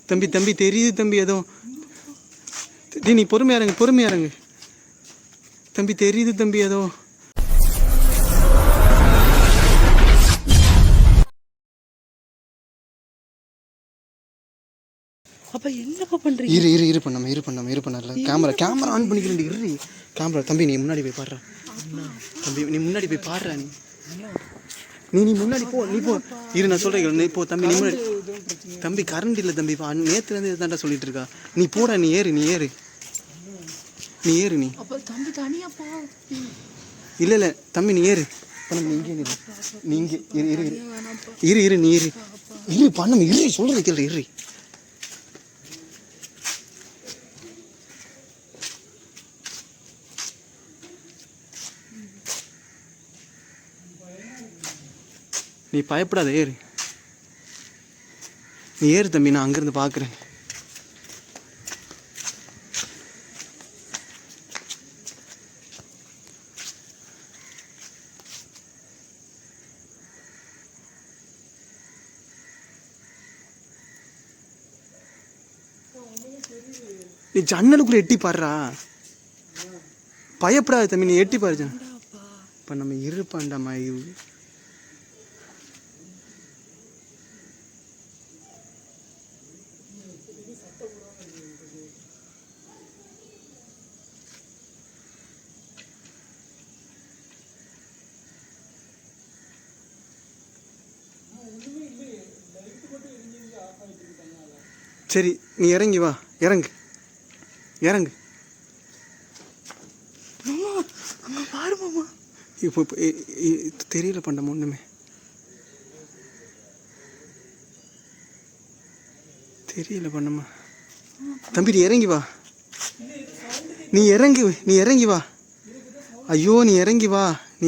தம்பி தம்பி தெரியுது தம்பி ஏதோ. டேய் நீ பொறுமையா இருங்க தம்பி, தெரியுது தம்பி ஏதோ. அப்ப என்னப்பா பண்றீங்க? இரு பண்ணல. கேமரா ஆன் பண்ணிக்கிறேன். இரு கேமரா. தம்பி நீ முன்னாடி போய் பாடுற. தம்பி நீ முன்னாடி போய் பாடுற. நீ முன்னாடி போ. நீ போ. இரு நான் சொல்றேன். நீ போ தம்பி. நீ முன்னாடி. தம்பி கரண்ட் இல்லை தம்பி. நேற்றுலேருந்து இதாண்டா சொல்லிட்டு இருக்கா. நீ போடா. நீ ஏறு நீ. அப்ப தம்பி தனியா போ. இல்லை தம்பி நீ ஏறு. பண்ண இங்கே நீ இங்கே இரு நீ இரு பண்ண இரு சொல்றது கேள்வி. இரு நீ பயப்படாத. நீ ஏறு தம்பி. நான் அங்கேருந்து பார்க்குறேன். நீ ஜன்னலுக்குள்ள எட்டி பாடுறா. பயப்படாத தம்பி. நீ எட்டி பாரு. இப்போ நம்ம இருப்பாண்டாமா. சரி நீ இறங்கி வா. இறங்கு பாரு மாமா. இப்போ தெரியல பண்ண ஒண்ணுமே தெரியல பண்ணமா. தம்பி நீ இறங்கி வா. ஐயோ நீ இறங்கி வா. நீ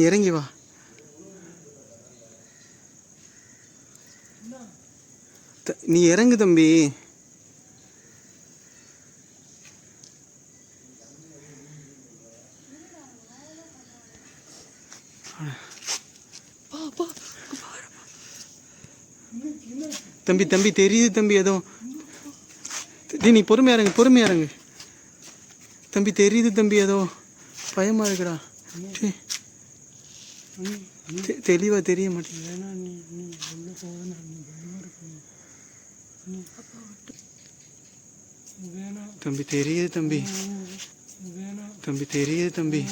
இறங்கு தம்பி. தம்பி தெரியுது தம்பி ஏதோ. டேய் நீ பொறுமையா இருங்க தம்பி. தெரியுது தம்பி ஏதோ. பயமா இருக்குடா. தெளிவா தெரிய மாட்டேங்குது. தம்பி தெரியுது தம்பி.